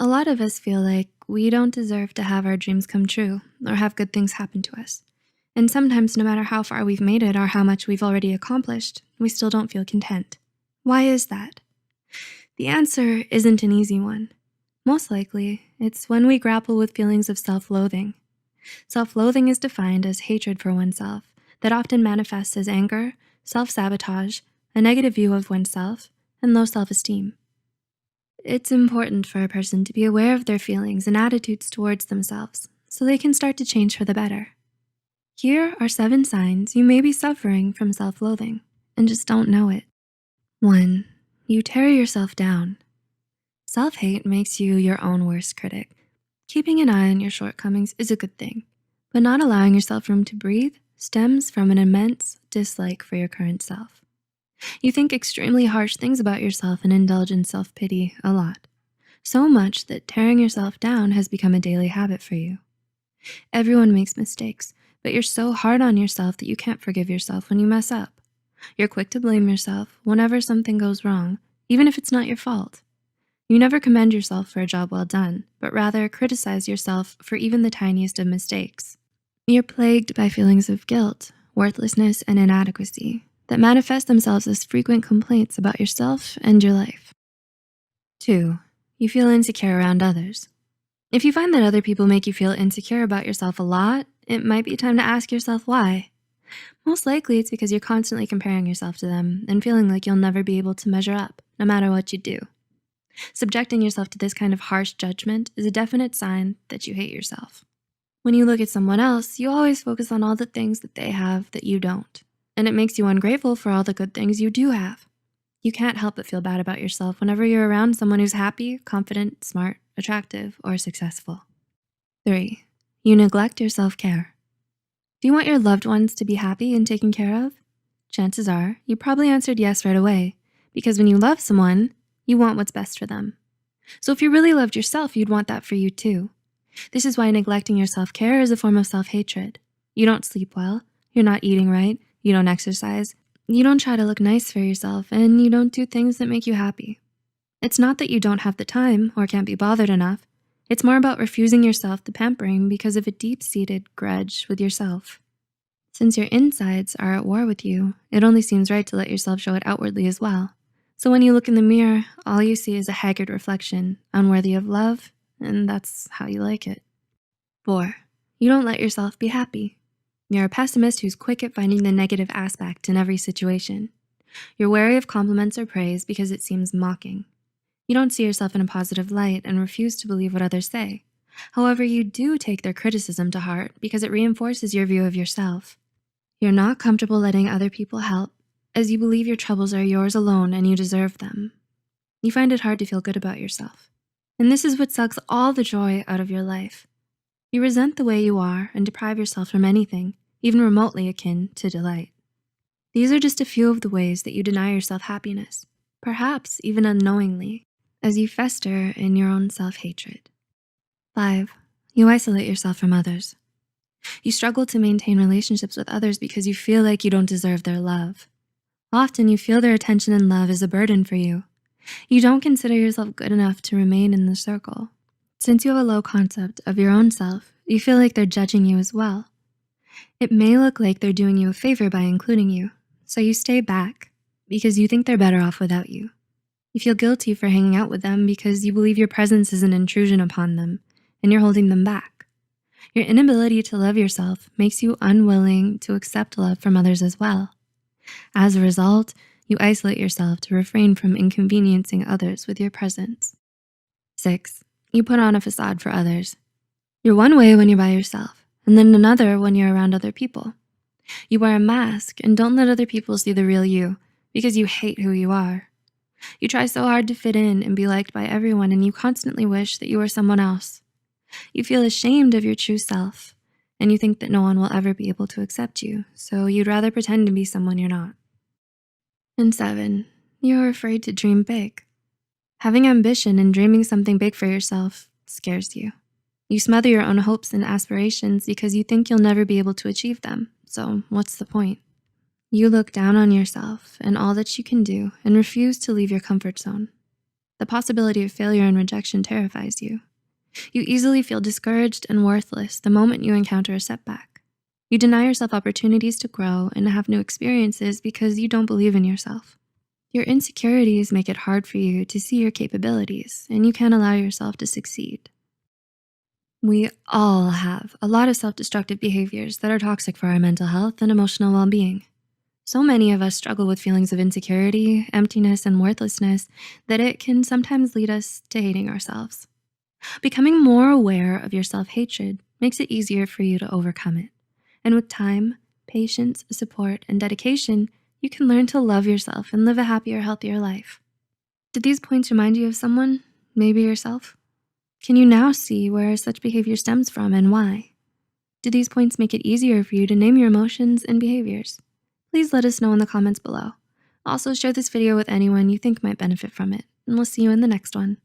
A lot of us feel like we don't deserve to have our dreams come true or have good things happen to us. And sometimes, no matter how far we've made it or how much we've already accomplished, we still don't feel content. Why is that? The answer isn't an easy one. Most likely, it's when we grapple with feelings of self-loathing. Self-loathing is defined as hatred for oneself that often manifests as anger, self-sabotage, a negative view of oneself, and low self-esteem. It's important for a person to be aware of their feelings and attitudes towards themselves so they can start to change for the better. Here are 7 signs you may be suffering from self-loathing and just don't know it. 1. You tear yourself down. Self-hate makes you your own worst critic. Keeping an eye on your shortcomings is a good thing, but not allowing yourself room to breathe stems from an immense dislike for your current self. You think extremely harsh things about yourself and indulge in self-pity a lot. So much that tearing yourself down has become a daily habit for you. Everyone makes mistakes, but you're so hard on yourself that you can't forgive yourself when you mess up. You're quick to blame yourself whenever something goes wrong, even if it's not your fault. You never commend yourself for a job well done, but rather criticize yourself for even the tiniest of mistakes. You're plagued by feelings of guilt, worthlessness, and inadequacy that manifest themselves as frequent complaints about yourself and your life. 2. You feel insecure around others. If you find that other people make you feel insecure about yourself a lot, it might be time to ask yourself why. Most likely it's because you're constantly comparing yourself to them and feeling like you'll never be able to measure up, no matter what you do. Subjecting yourself to this kind of harsh judgment is a definite sign that you hate yourself. When you look at someone else, you always focus on all the things that they have that you don't, and it makes you ungrateful for all the good things you do have. You can't help but feel bad about yourself whenever you're around someone who's happy, confident, smart, attractive, or successful. 3. You neglect your self-care. Do you want your loved ones to be happy and taken care of? Chances are you probably answered yes right away, because when you love someone, you want what's best for them. So if you really loved yourself, you'd want that for you too. This is why neglecting your self-care is a form of self-hatred. You don't sleep well, you're not eating right, you don't exercise, you don't try to look nice for yourself, and you don't do things that make you happy. It's not that you don't have the time or can't be bothered enough. It's more about refusing yourself the pampering because of a deep-seated grudge with yourself. Since your insides are at war with you, it only seems right to let yourself show it outwardly as well. So when you look in the mirror, all you see is a haggard reflection, unworthy of love, and that's how you like it. 4. You don't let yourself be happy. You're a pessimist who's quick at finding the negative aspect in every situation. You're wary of compliments or praise because it seems mocking. You don't see yourself in a positive light and refuse to believe what others say. However, you do take their criticism to heart because it reinforces your view of yourself. You're not comfortable letting other people help, as you believe your troubles are yours alone and you deserve them. You find it hard to feel good about yourself. And this is what sucks all the joy out of your life. You resent the way you are and deprive yourself from anything, even remotely akin to delight. These are just a few of the ways that you deny yourself happiness, perhaps even unknowingly, as you fester in your own self-hatred. 5. You isolate yourself from others. You struggle to maintain relationships with others because you feel like you don't deserve their love. Often you feel their attention and love is a burden for you. You don't consider yourself good enough to remain in the circle. Since you have a low concept of your own self, you feel like they're judging you as well. It may look like they're doing you a favor by including you, so you stay back because you think they're better off without you. You feel guilty for hanging out with them because you believe your presence is an intrusion upon them and you're holding them back. Your inability to love yourself makes you unwilling to accept love from others as well. As a result, you isolate yourself to refrain from inconveniencing others with your presence. 6. You put on a facade for others. You're one way when you're by yourself, and then another when you're around other people. You wear a mask and don't let other people see the real you because you hate who you are. You try so hard to fit in and be liked by everyone, and you constantly wish that you were someone else. You feel ashamed of your true self, and you think that no one will ever be able to accept you, so you'd rather pretend to be someone you're not. And 7, you're afraid to dream big. Having ambition and dreaming something big for yourself scares you. You smother your own hopes and aspirations because you think you'll never be able to achieve them, so what's the point? You look down on yourself and all that you can do and refuse to leave your comfort zone. The possibility of failure and rejection terrifies you. You easily feel discouraged and worthless the moment you encounter a setback. You deny yourself opportunities to grow and have new experiences because you don't believe in yourself. Your insecurities make it hard for you to see your capabilities, and you can't allow yourself to succeed. We all have a lot of self-destructive behaviors that are toxic for our mental health and emotional well-being. So many of us struggle with feelings of insecurity, emptiness, and worthlessness that it can sometimes lead us to hating ourselves. Becoming more aware of your self-hatred makes it easier for you to overcome it. And with time, patience, support, and dedication, you can learn to love yourself and live a happier, healthier life. Did these points remind you of someone, maybe yourself? Can you now see where such behavior stems from and why? Do these points make it easier for you to name your emotions and behaviors? Please let us know in the comments below. Also, share this video with anyone you think might benefit from it, and we'll see you in the next one.